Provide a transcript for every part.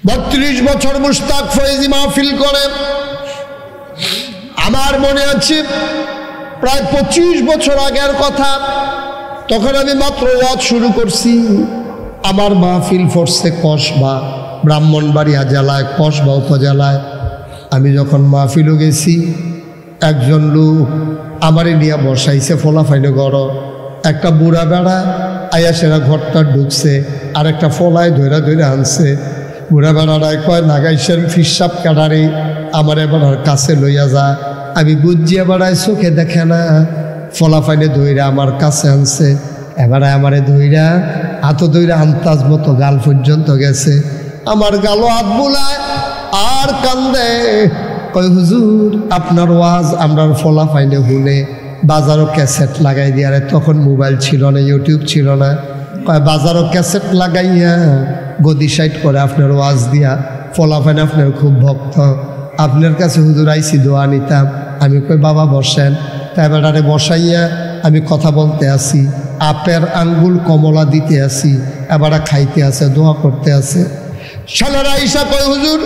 32 বছর মুশতাক ফয়েজি মাহফিল করে। আমার মনে আছে প্রায় 25 বছর আগের কথা, তখন আমি মাত্র ওয়াজ শুরু করছি। আমার মাহফিল পড়ছে কসবা, ব্রাহ্মণবাড়িয়া জেলায়, কসবা উপজেলায়। আমি যখন মাহফিলও গেছি, একজন লোক আমারে নিয়ে বসাইছে ফলাফাইনে ঘর। একটা বুড়া বেড়া আয়া সেরা ঘরটা ঢুকছে, আর একটা ফলায় ধৈরা ধৈরা আনছে। বুড়া বেড়াটায় কয় লাগাইছেন ফিসাব কাটারে, আমার বেড়ার কাছে লইয়া যা। আমি বুঝিয়া বেড়ায় চোখে দেখে না, ফলাফাইনে ধৈরা আমার কাছে আনছে। এবারে আমারে ধৈরা হাত ধৈরা আন্তাজ মতো গাল পর্যন্ত গেছে। আমার গালও হাত বুলায় আর কান্দে, কয় হুজুর আপনার ওয়াজ আমরার ফলাফাইনে হুনে বাজারও ক্যাসেট লাগাই দিয়ে। আরে তখন মোবাইল ছিল না, ইউটিউব ছিল না। কয় বাজারও ক্যাসেট লাগাইয়া গদি সাইড করে আপনার ওয়াজ দিয়া ফলাফাইনে আপনার খুব ভক্ত, আপনার কাছে হুজুর আইসি দোয়া নিতাম। আমি কই বাবা বসেন। তাই বেড়ারে বসাইয়া আমি কথা বলতে আসি, আপের আঙ্গুল কমলা দিতে আসি, এবারে খাইতে আছে, দোয়া করতে আছে। শালারা ঈশা কয় হুজুর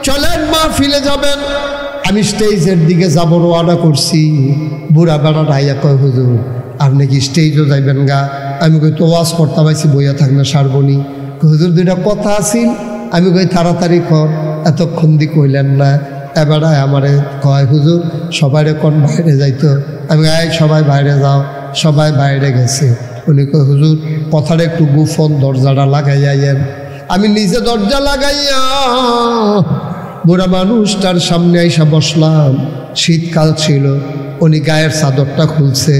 চলেন মাহফিলে যাবেন। আমি স্টেজের দিকে যাব রওনা করছি। বুড়া বেড়া রাইয়া কয় হুজুর আপনি কি স্টেজও যাইবেন গা? আমি কই তো ওয়াজ করতে পাইছি, বইয়া থাকলে সারবনি। হুজুর দুইটা কথা আছিল। আমি কই তাড়াতাড়ি কর, এতক্ষণ দি কইলেন না। এবারে আমারে কয় হুজুর সবাই কোন বাইরে যাইতো। আমি সবাই বাইরে যাও। সবাই বাইরে গেছে। উনি কয় হুজুর কথাটা একটু গুফন, দরজাটা লাগাইয়াইয়েন। আমি নিজে দরজা লাগাইয়া বুড়া মানুষটার সামনে আইসা বসলাম। শীতকাল ছিল। উনি গায়ের চাদরটা খুলছে,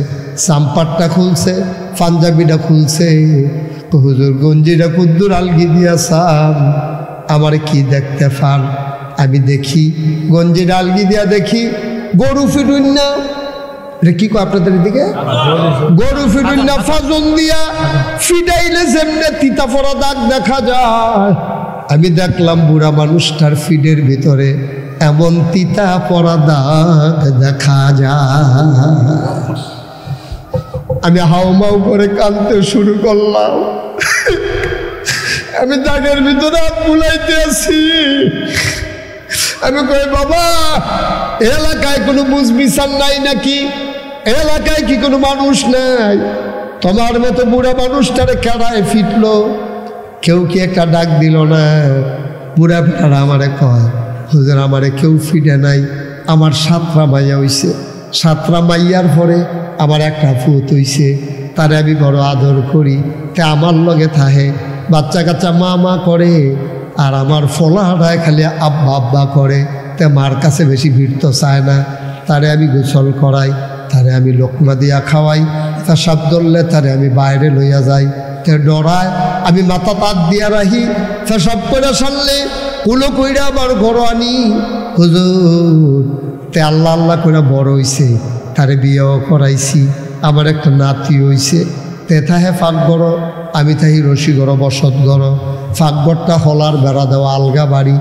চাম্পারটা খুলছে, পাঞ্জাবিটা খুলছে। হুজুর গঞ্জিটা কুদ্দুর আলগি দিয়াছাম, আমার কি দেখতে পান? আমি দেখি গঞ্জিটা আলগি দিয়া দেখি গরু ফিটুন না, কি কো আপনাদের দিকে গরু ফিটুন না, ফাজন দিয়া ফিটাইলে যেমনে তিতা পড়া দাগ দেখা যায়। আমি দেখলাম বুড়া মানুষটার ফিডের ভিতরে এমন তিতা পড়া দাগ দেখা যায়। আমি হাউমাউ করে কাঁদতে শুরু করলাম। আমি দাগের ভিতরে হাত বুলাইতে আছি। আমি কই বাবা এলাকায় কোনো বুঝবিচার নাই নাকি? এলাকায় কি কোনো মানুষ নাই? তোমার মতো বুড়া মানুষটারে কেড়ায় ফিটলো, কেউ কি একটা ডাক দিল না? বুড়া বেড়ারা আমারে কয় হুজুর আমারে কেউ ফিটে নাই, আমার 7টা মাইয়া হইছে। 7টা মাইয়ার পরে আমার একটা ফুত হইছে, তারে আমি বড় আদর করি। তে আমার লগে থাহে, বাচ্চা কাচ্চা মা মা করে, আর আমার ফলাহাটায় খালি আব্বা আব্বা করে। তে মার কাছে বেশি ভিড় তো চায় না। তারে আমি গোসল করাই, তারে আমি লোকমা দিয়া খাওয়াই, তা সব ধরলে তারে আমি বাইরে লইয়া যাই। তে ডরায় আমি মাথা পাত দিয়া রাখি, তা সব করে সারলে কুলো কইরা আবার ঘর আনি। হুজুর তে আল্লাহ আল্লাহ করে বড় হইছে, তারে বিয়েও করাইছি, আমার একটা নাতি হইছে। তে থাহে ফাঁকঘর, আমি থাহি রশিঘর বসতঘর। ফাঁকঘরটা হলার বেড়া দেওয়া, আলগা বাড়ি।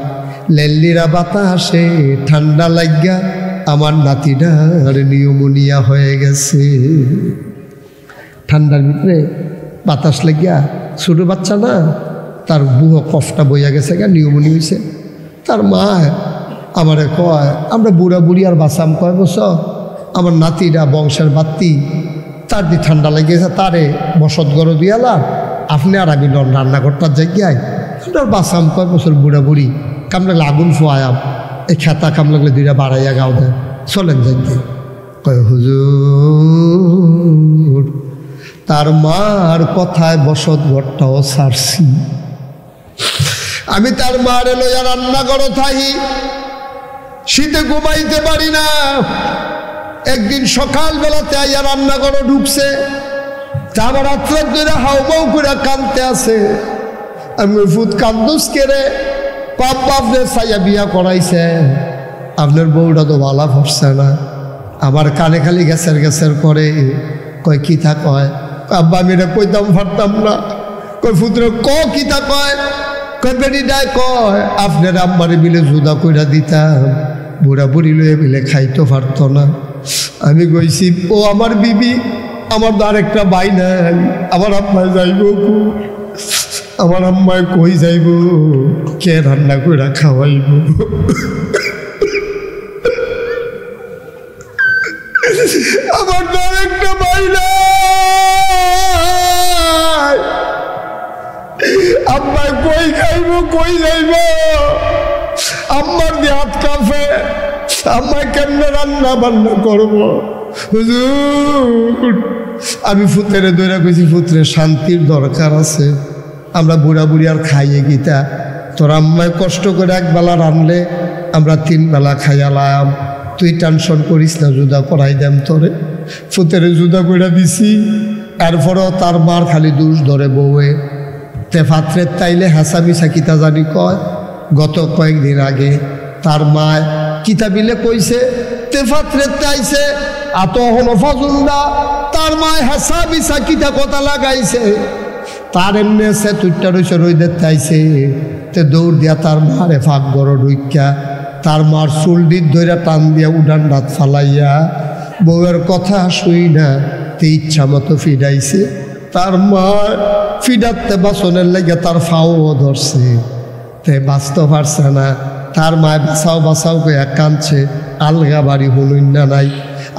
লেল্লিরা বাতাসে ঠান্ডা লাগিয়া আমার নাতিটার নিউমোনিয়া হয়ে গেছে। ঠান্ডার ভিতরে বাতাস লাগিয়া, ছোটো বাচ্চা না, তার বুহ কফটা বইয়া গেছে গা, নিউমোনিয়া হয়েছে। তার মা আমারে কয় আমরা বুড়া বুড়ি আর বাঁচাম কয় বছর, আমার নাতিরা বংশের বাত্তি, তার দিয়ে ঠান্ডা লেগেছে, তারে বসতঘর দিয়ালাম, আপনি আর আমি রান্নাঘরটার জায়গায় আপনার বাঁচাম কয় বছর বুড়া বুড়ি। কাম লাগলে আগুন ফোয়াম, এই খেতা কাম লাগলে 2টা বাড়াইয়া গাও দেয়, চলেন যাইতে। কয় হুজুর তার মার কথায় বসতঘরটাও ছাড়ছি। আমি তার মারে লইয়া রান্নাঘর থাকি, শীতে ঘুমাইতে পারি না। একদিন সকালবেলাতে আইয়া রান্নাঘর ঢুকছে, তারপর রাত্রে ধরে হাউমাউ করে কাঁদতে আছে। আমি ফুট কান্দুস কেড়ে পাপ আপনার চাইয়া বিয়া করাইছে, আপনার বউটা তো ভালা পড়ছে না। আমার কানে খালি গেছের গেছের করে। কয় কিতা কয়? আব্বা আমি এটা কইতাম পারতাম না। কয় ফুতরে ক কিতা কয়? কয় বেটিটায় কয় আপনার আম্মারে মিলে জুদা কইরা দিতাম, বুড়া বুড়ি লইয়া মিলে খাইতে পারত না। আমি কইছি ও আমার বিবি, আমার তো আরেকটা ভাই নাই, আমার আপনার যাইব। আমার আম্মায় কই যাইব, কে রান্না করে খাওয়াইব? আমার তার একটা ভাই নাই, আম্মায় কই খাইব, কই যাইব? আম্মার দিয়ে হাত কাঁপে, আম্মায় কেমনে রান্না বান্না করবো? হুজুর, আমি ফুতেরে দৈরা কইছি, ফুতরে শান্তির দরকার আছে, আমরা বুড়া বুড়ি আর খাইয়ে গীতা, তোর আম্মায় কষ্ট করে একবেলা রানলে আমরা 3 বেলা খাইয়ালাম, তুই টেনশন করিস না, জুদা করাই দেম তোরে। ফুতেরে জুদা করে দিছি, এরপরেও তার মার খালি দোষ ধরে বউয়ে। তে ফাত্রের তাইলে হাসামিসা কিতা জানি কয়, গত কয়েকদিন আগে তার মায় কিতাবিলে কইছে তে ফাত্রের তাইছে আত হলো ফাজুন্ডা, তার মায় হাসামিসা কিতা কথা লাগাইছে, তার এমনি সে তুইটা রয়েছে রইদের তাইছে। তে দৌড় দিয়া তার মারে ফাঁক গড় ঢুইকা তার মার চুলডির ধইরা টান দিয়া উডান রাত ফালাইয়া বউয়ের কথা শুই না তে ইচ্ছা মতো ফিরাইছে। তার মা ফিডাতে বাসনের লেগে তার ফাও ধরছে, তে বাঁচতে পারছে না। তার মায় বাঁচাও বাঁচাও কইয়া কাঁদছে, আলগা বাড়ি হলুন না নাই।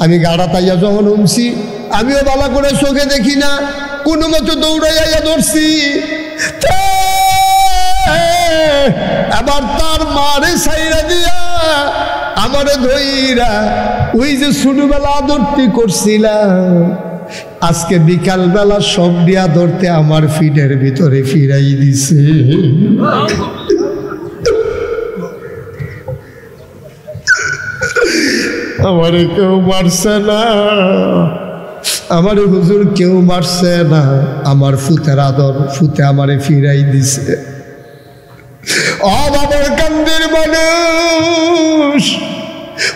আমি গাড়া তাইয়া যখন উমছি, আমিও বালা করে চোখে দেখি না, কোনো মতো দৌড়াইয়া ধরছি। আবার তার মারে সাইরা দিয়া আমারে ধইরা ওই যে ছোটবেলা আদরটি করছিলাম, আজকে বিকালবেলা সব দিয়া ধরতে আমার ফিডের ভিতরে ফিরাই দিছে। আমারে কেউ মারছে না, আমার হুজুর কেউ মারছে না, আমার ফুতের আদর ফুতে আমারে ফিরাই দিছে। ও বাবার কান্দের মানুষ,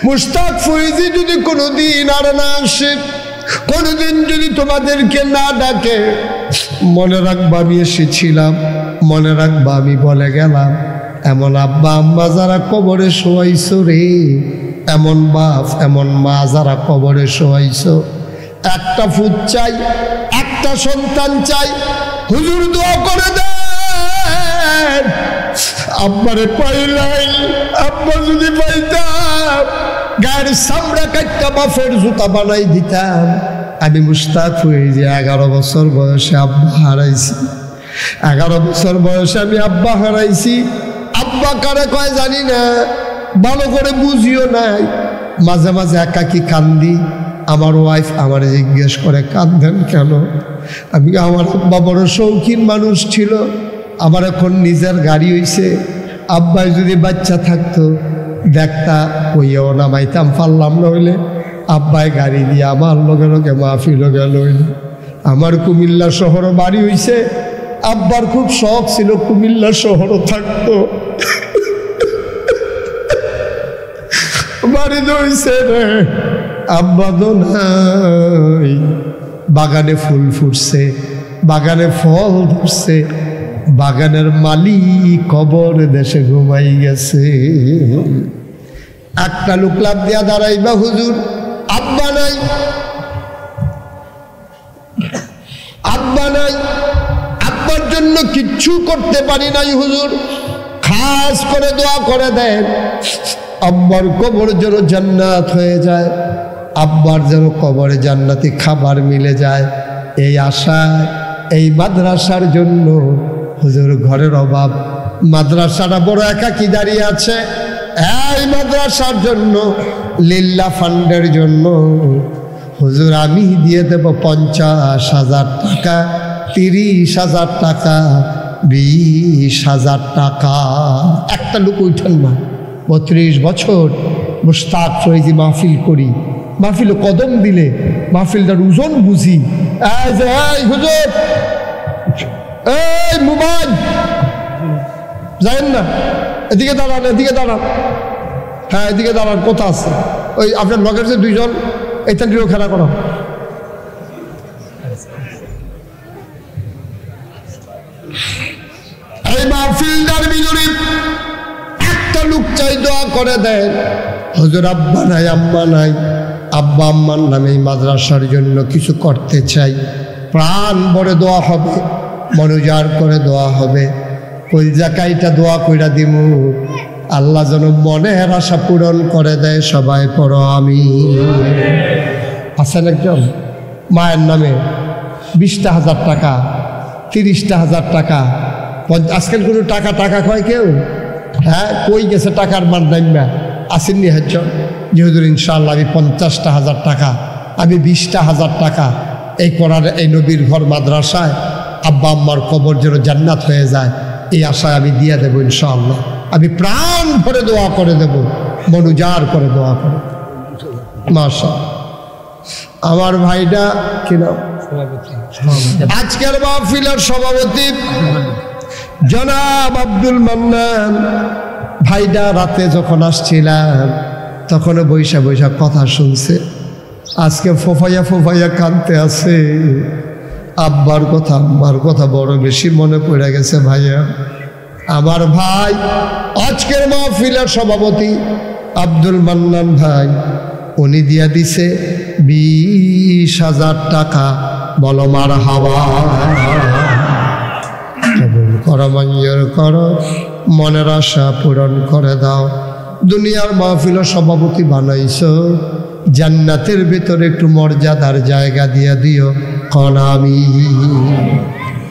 মুশতাক ফৈজি যদি কোনোদিন আর না আসে, কোনোদিন যদি তোমাদেরকে না ডাকে, মনে রাখবা আমি এসেছিলাম, মনে রাখবা আমি বলে গেলাম। এমন আব্বা আম্মা যারা কবরে শোয়াইছো রে, এমন বাপ এমন মা যারা কবরে শোয়াইছো, একটা ফুট চাই, একটা সন্তান চাই, হুজুর দোয়া করে দেন। আব্বারে পাইলাই, আব্বা যদি পাইতাম গায়ের চামড়া কাটটা বাফের জুতা বানাই দিতাম। আমি মুশতাক হয়ে যে 11 বছর বয়সে আব্বা হারাইছি, 11 বছর বয়সে আমি আব্বা হারাইছি। আব্বা কারে কয় জানি না, ভালো করে বুঝিও নাই। মাঝে মাঝে একাকি কান্দি, আমার ওয়াইফ আমার জিজ্ঞেস করে কাঁদেন কেন? আমি আমার আব্বা বড় শৌখিন মানুষ ছিল, আমার এখন নিজের গাড়ি হইছে, আব্বাই যদি বাচ্চা থাকতো দেখতা কইয়াও নামাইতাম, পারলাম না হইলে আব্বাই গাড়ি দিয়ে আমার লগে লগে মাহফিল গেল। আমার কুমিল্লা শহরও বাড়ি হইছে, আব্বার খুব শখ ছিল কুমিল্লা শহরও থাকতো, বাড়ি হইছে রে আব্বা তো নাই। বাগানে ফুল ফুটছে, বাগানে ফল ধরছে, বাগানের মালিক কবর দেশে ঘুমাই গেছে। একটা লোক লাভ দিয়া দাঁড়াইবা, হুজুর আব্বা নাই, আব্বা নাই, আব্বার জন্য কিচ্ছু করতে পারি নাই হুজুর, খাস করে দোয়া করে দেন আব্বার কবর যেন জান্নাত হয়ে যায়, আব্বার যেন কবরে জান্নাতি খাবার মিলে যায়। এই আশায় এই মাদ্রাসার জন্য হুজুর ঘরের অভাব, মাদ্রাসাটা বড় একাকি দাঁড়িয়ে আছে। এই মাদ্রাসার জন্য লিল্লা ফান্ডের জন্য হুজুর আমি দিয়ে দেব 50,000 টাকা, 30,000 টাকা, 20,000 টাকা। একটা লোক উঠেন না, 32 বছর মুশতাক ফৈজি মাহফিল করি, মাহফিল কদম দিলে মাহফিলটার ওজন বুঝি। এই হুজুর, এই মোবাইল যাইন না, এদিকে দাঁড়ান, এদিকে দাঁড়ান, হ্যাঁ এদিকে দাঁড়ান, কথা আছে। ওই আপনার লগের যে 2 জন এইখানটিও খেলা করো। এই মাহফিলটার ভিতরে একটা লোক চাই দোয়া করে দেন, হুজুর আব্বা নাই আম্মা নাই, আব্বা আম্মার নামে এই মাদ্রাসার জন্য কিছু করতে চাই, প্রাণ ভরে দোয়া হবে। মনোজার করে দোয়া হবে, কলজা কাইটা দোয়া কইরা দিমু, আল্লাহ যেন মনের আশা পূরণ করে দেয়। সবাই পড়ো আমি। আছেন একজন মায়ের নামে 20,000 টাকা, 30,000 টাকা, আজকাল কোনো টাকা টাকা কয় কেউ? হ্যাঁ, কই গেছে টাকার মান নাইমা? আসেননি হচ্ছ যেহেতু ইনশাআল্লাহ আমি 50,000 টাকা, আমি 20,000 টাকা এই করার এই নবীর ঘর মাদ্রাসায় আব্বা আম্মার কবর যেন জান্নাত হয়ে যায়, এই আশায় আমি দিয়ে দেবো ইনশাআল্লাহ। আমি প্রাণ ভরে দোয়া করে দেব, মনুজার করে দোয়া করে। মাশাআল্লাহ। আমার ভাইটা কি নাম? আজকের মাহফিলের সভাপতি জনাব আব্দুল মান্নান ভাইটা রাতে যখন আসছিলাম তখন বৈশা বৈশা কথা শুনছে। আজকে ফোফাইয়া ফোফাইয়া কাঁদতে আছে। আব্বার কথা আম্মার কথা বড় বেশি মনে পড়ে গেছে ভাইয়া। আমার ভাই আজকের মাহফিলের সভাপতি আব্দুল মান্নান ভাই, উনি দিয়া দিছে 20,000 টাকা। বলো মারহাবা। কবুল করো, মঞ্জুর করো, মনের আশা পূরণ করে দাও। দুনিয়ার মাহফিলের সভাপতি বানাইছো, জান্নাতের ভিতরে একটু মর্যাদার জায়গা দিয়ে দিও। কোন আমি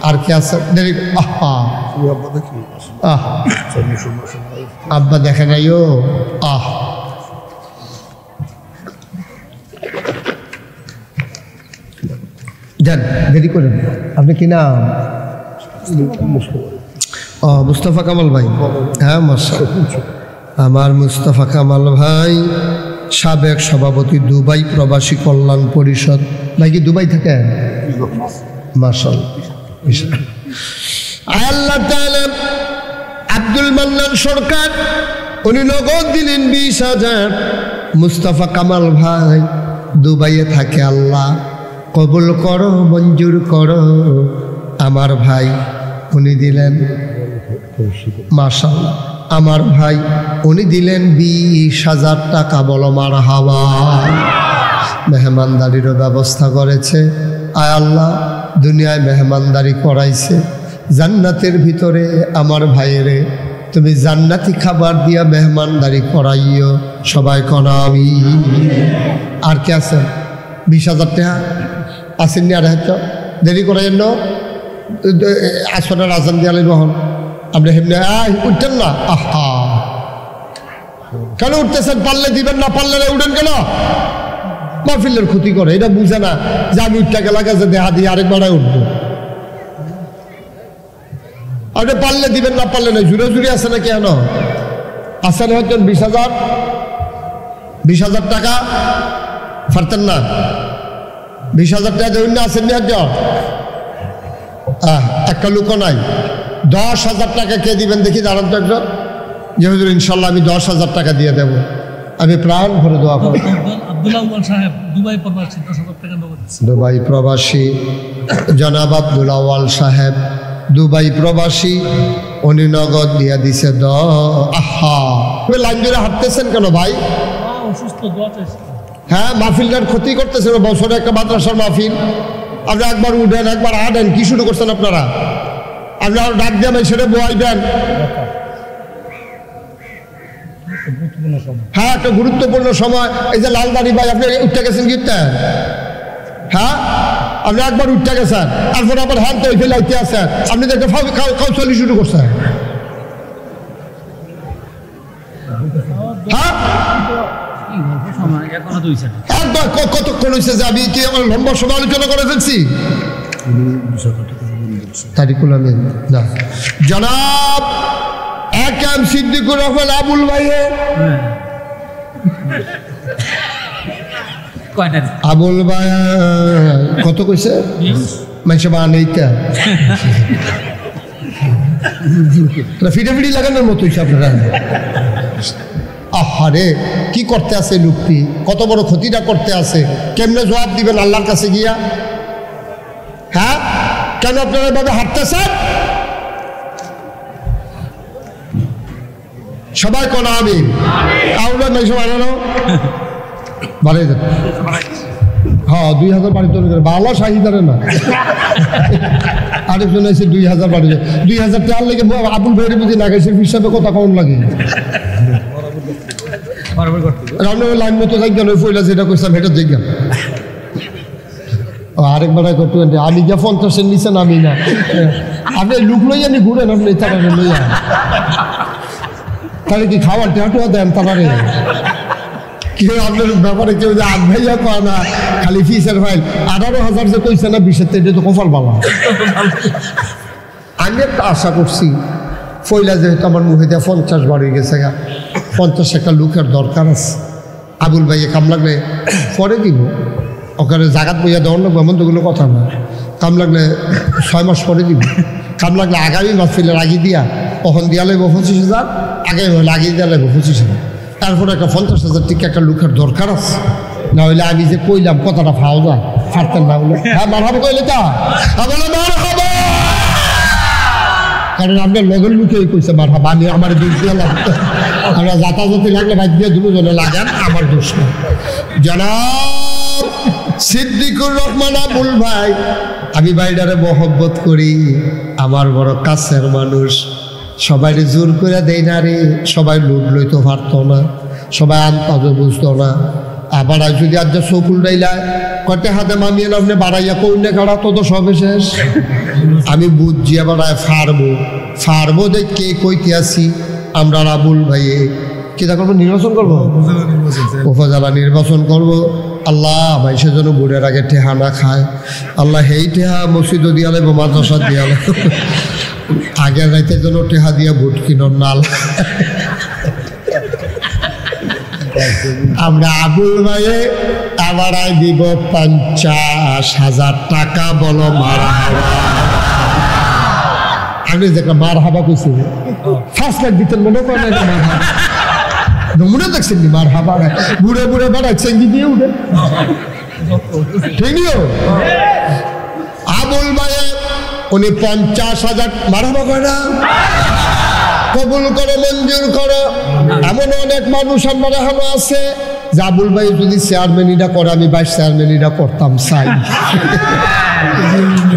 আর কে আছে? আব্বা দেখে নাইও। যান, দেরি করেন। আপনি কি নাম? মুস্তাফা কামাল ভাই। হ্যাঁ, মাশাআল্লাহ। আমার মুস্তাফা কামাল ভাই সাবেক সভাপতি দুবাই প্রবাসী কল্যাণ পরিষদ। ভাই কি দুবাই থাকে? মাশাআল্লাহ। আল্লাহ তাআলা আব্দুল মান্নান সরকার উনি নগদ দিলেন 20,000। মুস্তাফা কামাল ভাই দুবাইয়ে থাকে, আল্লাহ কবুল করো, মঞ্জুর করো। আমার ভাই উনি দিলেন, মাশাআল্লাহ, আমার ভাই উনি দিলেন 20,000 টাকা। বলো মারহাবা। মেহমানদারিরও ব্যবস্থা করেছে। আয় আল্লাহ, দুনিয়ায় মেহমানদারি করাইছে, জান্নাতের ভিতরে আমার ভাইয়েরে তুমি জান্নাতি খাবার দিয়া মেহমানদারি করাইও। সবাই কোন আমি। আর কে আছেন? 20,000 টাকা আসেননি? আর হয়তো দেরি করাই ন আসনের আজান দিয়ালে বহন আপনি হেমনি উঠতেন না। আহা, কেন উঠতেছেন? পারলে দিবেন, না পারলে উঠেন কেন? মাহফিলের ক্ষতি করে, এটা বুঝে না যে আমি উঠতে গেলা গেছে দেহা দিয়ে আরেকবার উঠবো। আপনি পারলে দিবেন, না পারলে না। জুড়ে জুড়ে আছে না কেন? আসেন হয়তো 20,000 টাকা পারতেন না? 20,000 টাকা দেবেন না? আসেন না? একটা লোক নাই। 10,000 টাকা কে দিবেন দেখি? দাঁড়ান তো একজন। যে হুজুর ইনশাল্লাহ আমি 10,000 টাকা দিয়ে দেব। আমি প্রাণ ভরে দোয়া করব। দুবাই প্রবাসী জনাব আব্দুল আউয়াল সাহেব, দুবাই প্রবাসী, উনি নগদ দিয়ে দিছে। আহা, লাইন ধরে হাঁটতেছেন কেন ভাই? হ্যাঁ, মাহফিলটার ক্ষতি করতেছেন। বছরে একটা মাদ্রাসার মাহফিল, আপনি একবার উঠেন, একবার হাঁটেন। কি শুরু করছেন আপনারা? আপনি আর ডাক দেবেন, সেটা বয়াইবেন। হ্যাঁ, একটা গুরুত্বপূর্ণ সময়। এই যে লালদারি ভাই, আপনি উঠতে গেছেন গিয়ে? হ্যাঁ, আপনি একবার উঠতে গেছেন, তারপর আবার হাত তো ফেলাইতে আছেন। আপনি দেখে কাউসালি শুরু করছেন। হ্যাঁ, একবার কতক্ষণ হয়েছে যে আমি কি আমার লম্বা সময় আলোচনা করে ফেলছি? তারিকুল আমিন না, জনাব এম সিদ্দিকুর রহমান আবুল ভাইয়ের। আবুল ভাই কত কইছে? মানুষে বানাইতা ফিটাফিটি লাগানোর মতো হয়েছে আপনারা। আহারে, কি করতে আছে লোকটি? কত বড় ক্ষতিটা করতে আছে। কেমনে জবাব দিবেন আল্লাহর কাছে গিয়া? হ্যাঁ, কেন আপনারা এভাবে হাঁটতেছেন? সবাই কোন আমি। আউলা নাই সবাই বাড়াই দেন। হ্যাঁ 2000 বাড়ি তৈরি করে বাংলা শাহিদারে না আরেকজন এসে 2000 বাড়ি 2000 টাকার লেগে আবুল ভাইয়ের প্রতি নাগেশের হিসাবে কথা কম লাগে লাইন মতো যাইগান ওই ফইলা যেটা কইসাম এটা যাইগান আরেকবার করতে আমি যা 50-এর নিচে নামি না আপনি লুক লইয়া নি ঘুরেন আপনি তারা লইয়া তাহলে কি খাওয়ার টেহাটুয়া দেন তারারে কেউ আপনার ব্যাপারে কেউ যে আগ ভাইয়া কয় না খালি ফিসের ফাইল 18,000 যে কইছে না 20-এর এটা তো কপাল বাবা আমি একটা আশা করছি ফইলা যেহেতু আমার মুখে দেওয়া 50 বাড়ি গেছে গা 50 একটা লোকের দরকার আছে আবুল ভাইয়ে কাম লাগলে পরে দিব ওখানে জাগাত বইয়া দেওয়ার লাগবে এমন তোগুলো কথা না কাম লাগলে 6 মাস পরে দিব কাম লাগলে আগামী মাস ফেলে আগিয়ে দিয়া কখন দিয়া লাগবে 25,000 আগামী হলে আগিয়ে দেওয়া লাগবে 25,000 তারপরে একটা 50,000 টিকা একটা লোকের দরকার আছে না হইলে আমি যে কইলাম কথাটা ফাও যায় ফাটতেন না বলে হ্যাঁ মারহাবা কইলে তা মারহাবা কারণ আপনার লগের মুখে কইছে মারহাবা আমি আমার দোষ দিয়ে লাগতো আমরা যাতায়াতি লাগলে ভাই দিয়ে দুজনে লাগান আমার দোষ না জনাব সিদ্দিকুর রহমান আবুল ভাই আমি ভাইটারে মহব্বত করি আমার বড় কাছের মানুষ সবাই জোর করে দেয় না রে সবাই লুট লইতে পারতো না সবাই আনতাজও বুঝতো না আবার যদি আজ চকুল ডাইলায় কটে হাতে মামিয়ে আপনি বাড়াইয়া কৌনে কাড়া তো সবে শেষ আমি বুঝছি আবার ফারবো দেখ কে কইতে আসি আমরা আবুল ভাইয়ে কিতা করবো নির্বাচন করবো উপজেলা নির্বাচন করব আল্লাহ ভাই সেজন্য বুড়ের আগে টেহা না খায় আল্লাহ হেই টেহা মসজিদও দিয়া লাগবো মাদ্রাসা দিয়া লাগবো আগে রাইতে যেন টেহা দিয়া ভোট কিনর নাল আমরা আবুল ভাইয়ে আবার দিব 50,000 টাকা বলো মারহাবা আমি যে মারহাবা কইছি 5 লাখ দিতেন মনে করেন না মারহাবা নমুনা দেখছেন নি মারহাবা বুড়ে বুড়ে বাড়াচ্ছেন দিয়ে উঠে ঠিক নিও আবুল ভাইয়ে উনি 50,000 মারহাবা করে না কবুল করো মঞ্জুর করো এমন অনেক মানুষ আমার এখনো আছে জাবুল ভাই যদি চেয়ারম্যানিটা করে আমি ভাইস চেয়ারম্যানিটা করতাম চাই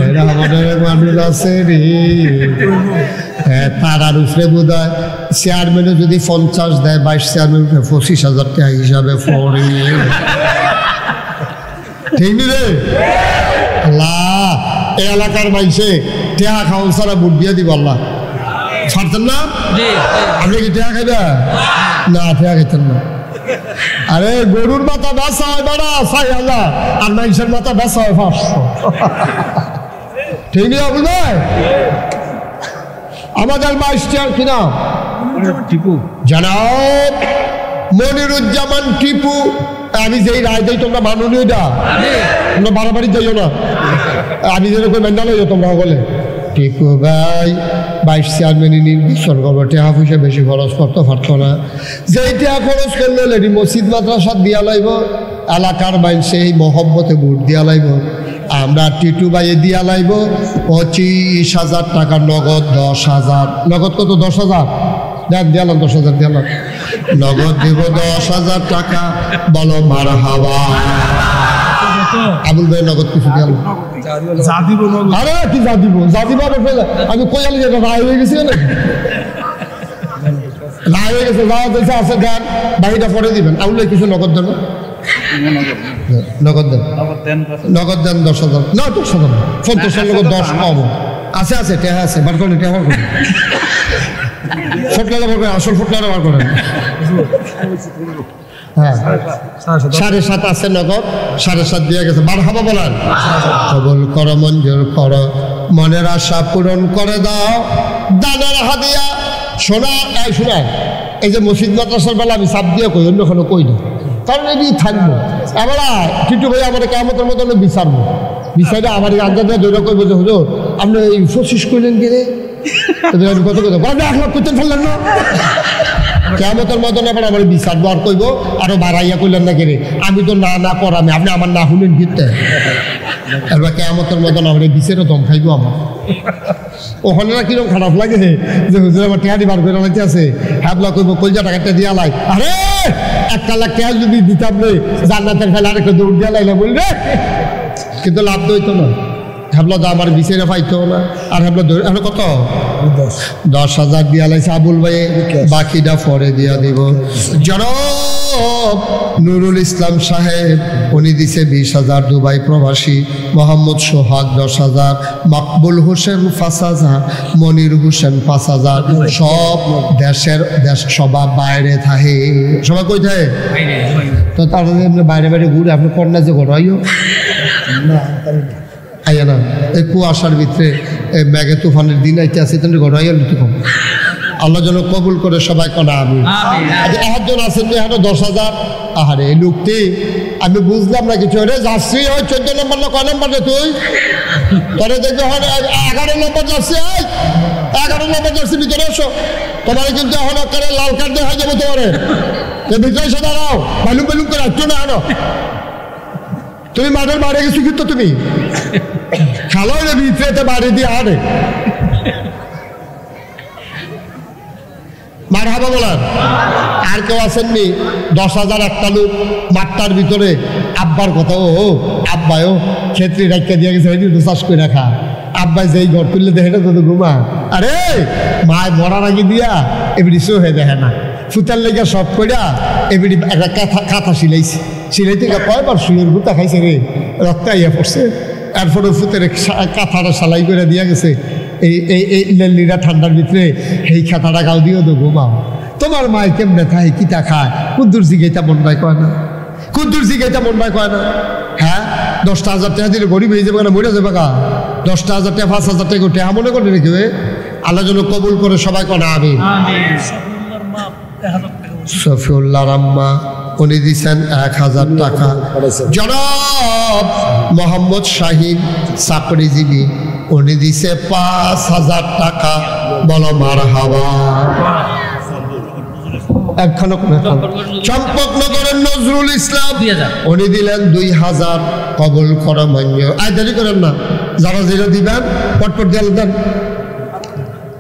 এরা আমাদের মানুষ আছে রে তারার উপরে বোধ হয় চেয়ারম্যানে যদি 50 দেয় ভাইস চেয়ারম্যান 25,000 টাকা হিসাবে পড়ে ঠিক নি রে আল্লাহ এই এলাকার মানুষে টেহা খাওয়ান সারা ভোট দিয়ে দিব আল্লাহ ছাড়তেন না আপনি কি টেহা খাইবা না টেহা খাইতেন না আরে গরুর মাথা বেচা হয় বেড়া 6,000 আর মানুষের মাথা বেচা হয় 500 ঠিক নেই আবুল ভাই আমাদের মাস্টার কি নাম টিপু জনাব মনিরুজ্জামান টিপু আমি যেই রায় দিই তোমরা মাননি ওইটা তোমরা বাড়াবাড়ি যাইও না আমি যেরকম মেন্ডা লইও তোমরা বলে টিপু ভাই ভাইস চেয়ারম্যানই নির্বাচন করবো টেহা পয়সা বেশি খরচ করতে পারতো না যেই টেহা খরচ করলে লেডি মসজিদ মাদ্রাসা দিয়া লাইব এলাকার বাইন সেই মহব্বতে ভোট দিয়া লাইব আমরা টিটু ভাইয়ে দিয়া লাইব 25,000 টাকা নগদ 10,000 নগদ কত 10,000 দেন দিয়ালাম 10,000 দিয়ালাম নগদ দিব 10,000 টাকা বলো মারহাবা আবুল ভাই নগদ কিছু দিয়ালাম আরে কি যা দিব আমি কইয়ালি যেটা রায় হয়ে গেছি না রায় হয়ে গেছে যাওয়া দিয়েছে আছে গান বাড়িটা পরে দিবেন আবুল ভাই কিছু নগদ দেন নগদ দেন 10,000 না 10,000 50 নগদ 10 কম আছে আছে টেহা আছে বার করেন টেহা করেন ফুটলারে বার করেন আসল ফুটলারে বার করেন হ্যাঁ 7.5 আছে নগদ 7.5 দিয়ে গেছে মারহাবা বলেন কবুল করো মঞ্জুর করো মনের আশা পূরণ করে দাও দানের হাদিয়া শোনা এই শোনা এই যে মসজিদ মাদ্রাসার বেলা আমি চাপ দিয়ে কই অন্য কোনো কই না কারণ এই থাকবো এবার টিটু ভাই আমার কেমতের মতো বিচারবো বিচারে আমার আঞ্জাদে দৈরা কইব যে হুজুর আপনি এই 25 কইলেন কি রে কত কত 1 লাখ করতেন ফেললেন না কেমতের মতন এবার আমার বিচারবো আর কইব আরো বাড়াইয়া কইলেন না কেরে আমি তো না করামি আপনি আমার না শুনেন ভিতরে এবার কেমতের মতন আমার বিচারও দম খাইব আমার ওখানে না কিরকম খারাপ লাগে যে হুজুর আমার টেহারি বার করে লাগতে আছে হ্যাবলা কইব কলজা টাকাটা দিয়া লাই আরে 1 লাখ টাকা যদি দিতাম রে জান্নাতের ফেলে আরেকটা দৌড় দিয়ে লাইলে বললে, কিন্তু লাভ তো হইতো না। হ্যাবলা তো আমার বিছাইরা পাইতো না। আর হ্যাবলা এখন কত 10,000 দিয়া লাইছে আবুল ভাই, বাকিটা পরে দিয়া দিব। জনাব নুরুল ইসলাম সাহেব উনি দিছে 20,000, দুবাই প্রবাসী মোহাম্মদ সোহাগ 10,000, মকবুল হোসেন 5,000, মনির হোসেন 5,000। সব দেশ সবা বাইরে থাকে, সবাই কই থাকে তো তারা বাইরে বাইরে ঘুরে। আপনি কন্যা যে ঘর আইও আইয়া না, এই কুয়াশার ভিতরে মেঘে তুফানের দিন আইতে আছে, তাহলে ঘর আইয়া লিখতে কম। আল্লাহ যেন কবুল করে সবাই কনা আমি। একজন আছেন এখানে 10,000। আহারে এই লোকটি আমি বুঝলাম না কিছু। রে যাচ্ছি ওই 14 নম্বর না কয় নম্বর রে তুই? তোরে দেখবে হয় 11 নম্বর যাচ্ছে, 11 নম্বর যাচ্ছে, ভিতরে এসো। তোমার কিন্তু এখন একটা লাল কার্ড দেখা যাবে তোমার, ভিতরে এসে দাঁড়াও। বেলুম বেলুম করে আসছো না এখন তুমি মাঠের বাইরে গেছো, কিন্তু তুমি খেলো রে ভিতরে বাইরে দিয়ে আরে মারহাবা বলার। আর কেউ আসেননি? 10,000 একটা লোক মাঠটার ভিতরে আব্বার কথা, ও আব্বায়ও ক্ষেত্রে রাখতে দিয়ে গেছে, চাষ করে রাখা। আব্বাই যেই ঘর তুললে দেখে না তো ঘুমা। আরে মায় মরার আগে দিয়া এবিডি শো হয়ে দেখে না, ফুতার লেগে সব কইরা এবিডি একটা কাঁথা সিলাইছে। সিলাইতে কয়বার শুয়ের গুতা খাইছে রে, রক্ত আইয়া পড়ছে। এরপরে ফুতের কাঁথাটা সালাই করে দিয়া গেছে। এই লেলিরা ঠান্ডার ভিতরে এই খাতাটা গাও দিও তো ঘুমাও। তোমার মায় কেমনে খায়, কিতা খায়, কুদ্দুর জিগাইতা মন ভাই কয় না, কুদ্দুর জিগাইতা মন ভাই কয় না। হ্যাঁ 10,000 টাকা দিলে গরিব হয়ে যাবে না, মরে যাবে গা। 10,000 টাকা 5,000 টাকা টাকা মনে করে রেখে আল্লাহ যেন কবুল করে সবাই কনা আমি। শফিউল্লাহর আম্মা উনি দিচ্ছেন 1,000 টাকা। জনাব মোহাম্মদ শাহিন চাকরিজীবী উনি দিছে 5,000 টাকা। বলো মারহাবা। চম্পকনগরের নজরুল ইসলাম উনি দিলেন 2,000। কবুল করো মান্য। আয় দেরি করেন না, যারা যেটা দিবেন পটপট দিয়ে দেন।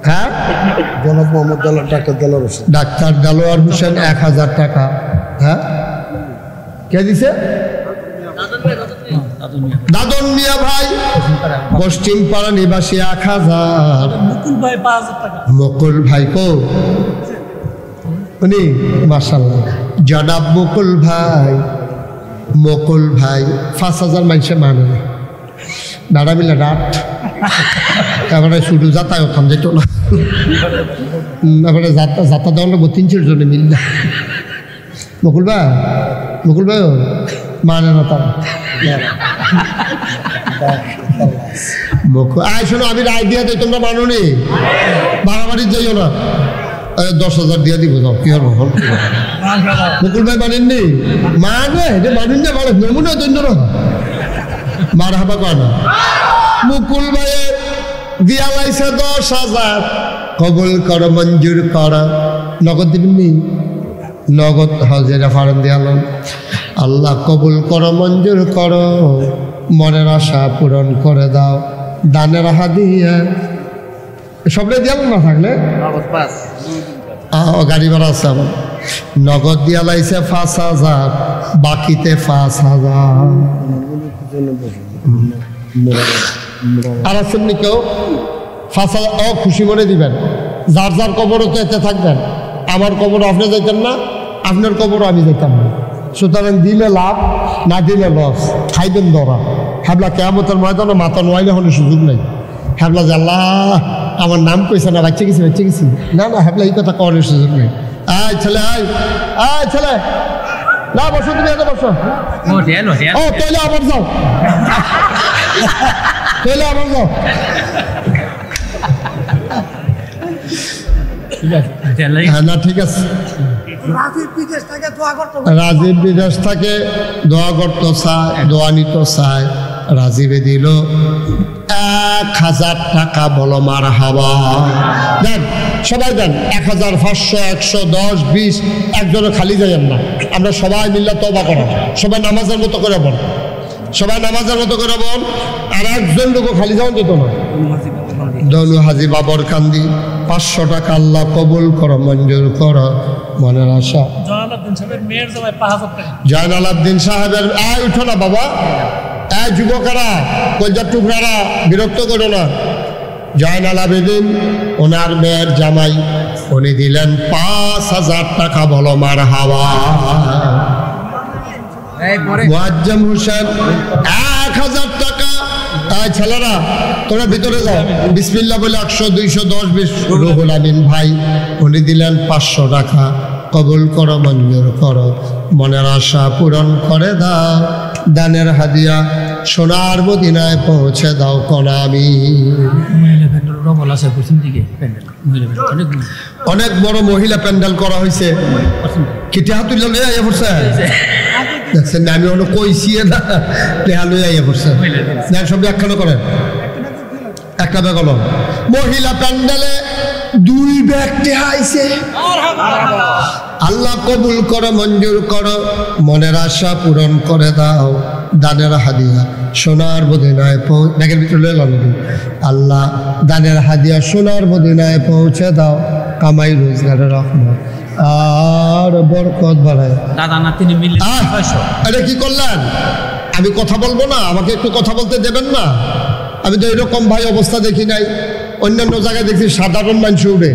হ্যাঁ জনাব মোহাম্মদ ডাক্তার দেলোয়ার হোসেন 1,000 টাকা। হ্যাঁ কে দিছে? দাদন মিয়া ভাই পশ্চিম পাড়া নিবাসী 1,000। মুকুল ভাই কো উনি মাশাআল্লাহ। জনাব মুকুল ভাই 5,000 মানুষে মানে দাঁড়া মিলে রাত তারপরে শুধু যাতায়াত খান যেত না, তারপরে যাতা দেওয়া লাগবো 3-4 জনে মিললে। মুকুল ভাই মানে না তার শোনো, আমি রায় দিয়া দেয়, তোমরা মানো নি, বাড়াবাড়ি যাইও না। 10,000 দিয়ে দিব, যাও কি হবো। মুকুল ভাই মানেননি? মানে মানেন না, মানে নমুনা দৈন্য মার হাবা কয় না। মুকুল ভাইয়ের দিয়া লাইছে 10,000। কবুল কর মঞ্জুর কর। নগদ দিবেন নি? নগদ হাজিরা ফার্ম দিয়ালেন। আল্লাহ কবুল করো মঞ্জুর করো, মনের আশা পূরণ করে দাও। দানের হাদিয়া সবরে দিয়াল না থাকলে গাড়ি ভাড়া আছে আমার। নগদ দিয়া লাইছে 5,000, বাকিতে 5,000। আর আছেন নি কেউ? 5,000 খুশি মনে দিবেন। যার যার কবরও তো এতে থাকবেন। আমার কবর আপনি যাইতেন না, আপনার কবরও আমি যেতাম না। সুতরাং দিলে লাভ, না দিলে লস। খাইবেন ধরা। হ্যাবলা কেয়ামতের ময়দানে মাথা নোয়াইলে হলে সুযোগ নেই। হ্যাবলা যে আল্লাহ আমার নাম কইছে না, বাচ্চা গেছি না হ্যাবলা এই কথা করার সুযোগ নেই। আয় ছেলে আয় ছেলে, না বসো, তুমি এত বসো। তাইলে আবার যাও, হ্যাঁ না ঠিক আছে। রাজীব বিদেশ থেকে দোয়া করতো চায়, দোয়া নিত চায়। রাজীবে দিল 1,000 টাকা। বলো মারহাবা। দেন সবাই দেন 1,000, 500, 100, 10, 20। একজনে খালি যাইয়েন না। আমরা সবাই মিল্লা তওবা করো, সবাই নামাজের মতো করে বল, আর একজন লোক খালি যাওয়ান যেত না। দনু হাজি বাবর কান্দি 500 টাকা আল্লাহ কবুল করো, মঞ্জুর করো, মনের আশা। জয়নাল আবদিন সাহেবের উঠো না বাবা, যুবকেরা, কলজার টুকরারা, বিরক্ত করো না। জয়নাল আবেদিন ওনার মেয়ের জামাই, উনি দিলেন 5000 টাকা, বলো মার হাওয়া। মুআজ্জম হোসেন 1000 টাকা। ছেলেরা তোরা ভিতরে যাও, বিসমিল্লাহ বলে 100 200 10 20। রুহুল আমিন ভাই উনি দিলেন 500 টাকা, কবুল করো, মঞ্জুর করো, মনের আশা পূরণ করে দাও। দানের হাদিয়া সোনার মদিনায় পৌঁছে দাও কোনা আমি। অনেক বড় মহিলা প্যান্ডেল করা হয়েছে। কিটা তুলে লয়ে আইয়া পড়ছে, দেখছেন না? আমি অন্য কইছি না, টেহা লয়ে আইয়া পড়ছে। সব ব্যাখ্যান করেন, একটা ব্যাগ হলো মহিলা প্যান্ডেলে 2 ব্যাগ টেহা আইছে। আল্লাহ কবুল করো, মঞ্জুর করো, মনের আশা পূরণ করে দাও। দানের হাদিয়া সোনার মদিনায় ব্যাগের ভিতরে লয়ে গেল। আল্লাহ দানের হাদিয়া সোনার মদিনায় পৌঁছে দাও, কামাই রোজগারের রহমত আর বরকত বাড়ায়। দাদা না তিনি মিলে আরে কি করলেন? আমি কথা বলবো না, আমাকে একটু কথা বলতে দেবেন না? আমি তো এরকম ভাই অবস্থা দেখি নাই। অন্যান্য জায়গায় দেখছি সাধারণ মানুষ উঠে,